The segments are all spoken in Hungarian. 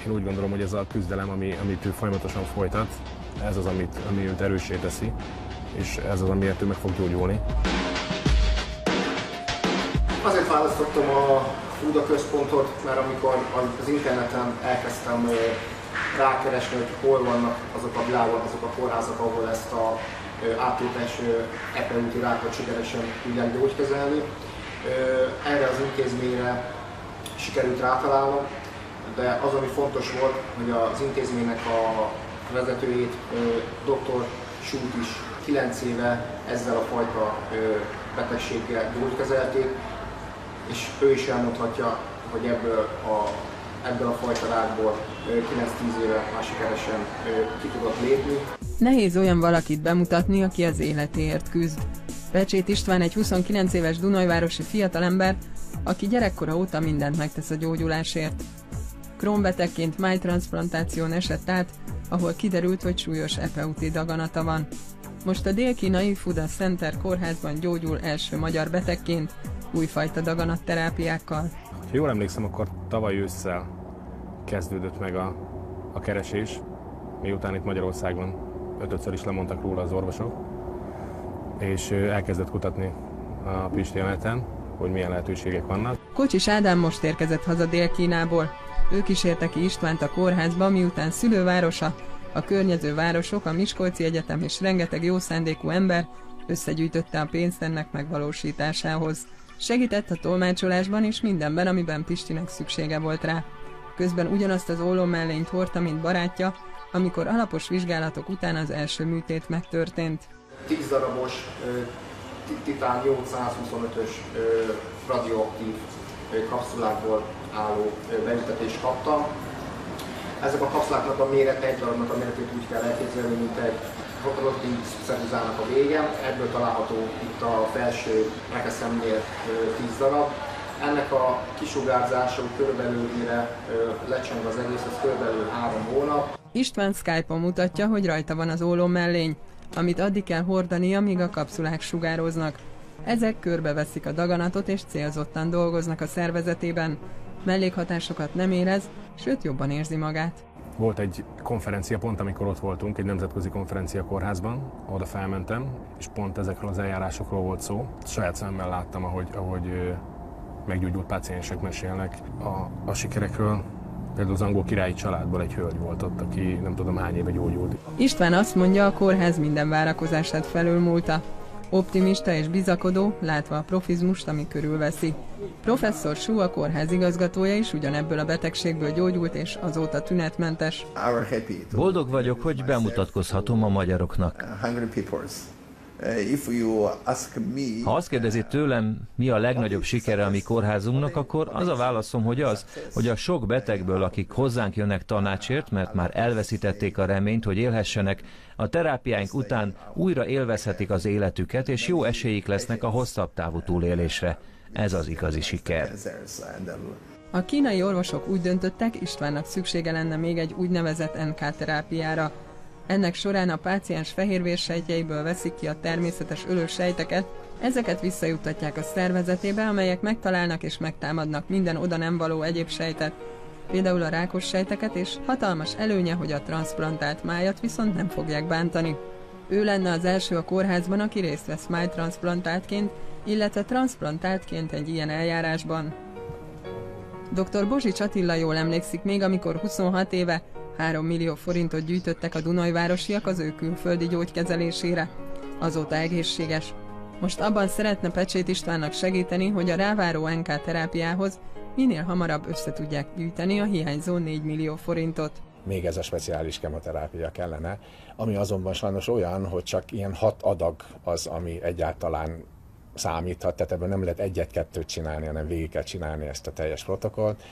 Én úgy gondolom, hogy ez a küzdelem, amit ő folyamatosan folytat, ez az, ami őt erőssé teszi, és ez az, amiért ő meg fog gyógyulni. Azért választottam a Fuda központot, mert amikor az interneten elkezdtem rákeresni, hogy hol vannak azok a világon, azok a kórházak, ahol ezt a áttétes epiúti rákot sikeresen tudják gyógykezelni. Erre az intézményre sikerült rátalálnom, de az, ami fontos volt, hogy az intézménynek a vezetőjét, dr. Schult is 9 éve ezzel a fajta betegséggel gyógykezelték, és ő is elmondhatja, hogy ebből a fajta rákból 9-10 éve már sikeresen ki tudott lépni. Nehéz olyan valakit bemutatni, aki az életéért küzd. Pecsét István egy 29 éves dunajvárosi fiatalember, aki gyerekkora óta mindent megtesz a gyógyulásért. Crohn-betegként májtranszplantáción esett át, ahol kiderült, hogy súlyos epiúti daganata van. Most a dél-kínai Fuda Center kórházban gyógyul első magyar betegként, újfajta daganatterápiákkal. Ha jól emlékszem, akkor tavaly ősszel kezdődött meg a keresés, miután itt Magyarországon 5-ször is lemondtak róla az orvosok, és elkezdett kutatni a Pisti Emeten, hogy milyen lehetőségek vannak. Kocsis Ádám most érkezett haza Dél-Kínából. Ő kísérte ki Istvánt a kórházba, miután szülővárosa, a környező városok, a Miskolci Egyetem és rengeteg jó szándékú ember összegyűjtötte a pénzt ennek megvalósításához. Segített a tolmácsolásban és mindenben, amiben Pistinek szüksége volt rá. Közben ugyanazt az ólommellényt hordta, mint barátja, amikor alapos vizsgálatok után az első műtét megtörtént. 10 darabos titán 825-ös radioaktív kapszulákból álló beültetést kaptam. Ezek a kapszuláknak a mérete, egy darabnak a méretét úgy kell elképzelni, mint egy rotting ceruzának a vége. Ebből található itt a felső rekeszemnél 10 darab. Ennek a kisugárzása körülbelül, mire lecseng az egész, az körülbelül 3 hónap. István Skype-on mutatja, hogy rajta van az ólommellény, amit addig kell hordania, míg a kapszulák sugároznak. Ezek körbeveszik a daganatot és célzottan dolgoznak a szervezetében. Mellékhatásokat nem érez, sőt jobban érzi magát. Volt egy konferencia pont, amikor ott voltunk, egy nemzetközi konferencia kórházban, oda felmentem, és pont ezekről az eljárásokról volt szó. Saját szemmel láttam, ahogy meggyógyult páciensek mesélnek a sikerekről. Például az angol királyi családból egy hölgy volt ott, aki nem tudom hány éve gyógyult. István azt mondja, a kórház minden várakozását felülmúlta. Optimista és bizakodó, látva a profizmust, ami körülveszi. Professzor Schuh, a kórház igazgatója is ugyanebből a betegségből gyógyult, és azóta tünetmentes. Boldog vagyok, hogy bemutatkozhatom a magyaroknak. Ha azt kérdezi tőlem, mi a legnagyobb sikere a mi kórházunknak, akkor az a válaszom, hogy hogy a sok betegből, akik hozzánk jönnek tanácsért, mert már elveszítették a reményt, hogy élhessenek, a terápiáink után újra élvezhetik az életüket, és jó esélyük lesznek a hosszabb távú túlélésre. Ez az igazi siker. A kínai orvosok úgy döntöttek, Istvánnak szüksége lenne még egy úgynevezett NK-terápiára. Ennek során a páciens fehérvérsejtjeiből veszik ki a természetes ölősejteket, ezeket visszajuttatják a szervezetébe, amelyek megtalálnak és megtámadnak minden oda nem való egyéb sejtet, például a rákos sejteket, és hatalmas előnye, hogy a transzplantált májat viszont nem fogják bántani. Ő lenne az első a kórházban, aki részt vesz májtranszplantáltként, illetve transzplantáltként egy ilyen eljárásban. Dr. Bozsics Attila jól emlékszik még, amikor 26 éve 3 millió forintot gyűjtöttek a dunajvárosiak az ő külföldi gyógykezelésére. Azóta egészséges. Most abban szeretne Pecsét Istvánnak segíteni, hogy a ráváró NK-terápiához minél hamarabb össze tudják gyűjteni a hiányzó 4 millió forintot. Még ez a speciális kemoterápia kellene, ami azonban sajnos olyan, hogy csak ilyen 6 adag az, ami egyáltalán számíthat, tehát ebből nem lehet 1-2 csinálni, hanem végig kell csinálni ezt a teljes protokollt,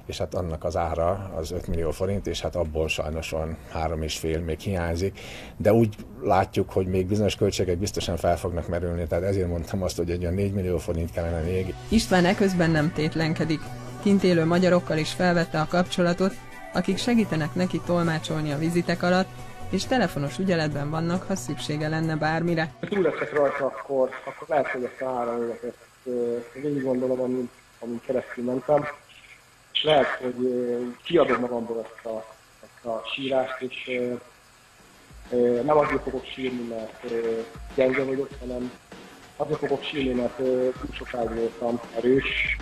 és hát annak az ára az 5 millió forint, és hát abból sajnos van 3,5 még hiányzik, de úgy látjuk, hogy még bizonyos költségek biztosan fel fognak merülni, tehát ezért mondtam azt, hogy egy olyan 4 millió forint kellene még. István eközben nem tétlenkedik. Kint élő magyarokkal is felvette a kapcsolatot, akik segítenek neki tolmácsolni a vizitek alatt, és telefonos ügyeletben vannak, ha szüksége lenne bármire. Ha túl leszek rajta, akkor lehet, hogy ezt a 3 évet végig gondolom, amin keresztül mentem. És és lehet, hogy kiadom magamból ezt a sírást, és nem azért fogok sírni, mert gyenge vagyok, hanem azért fogok sírni, mert túl sokáig voltam erős,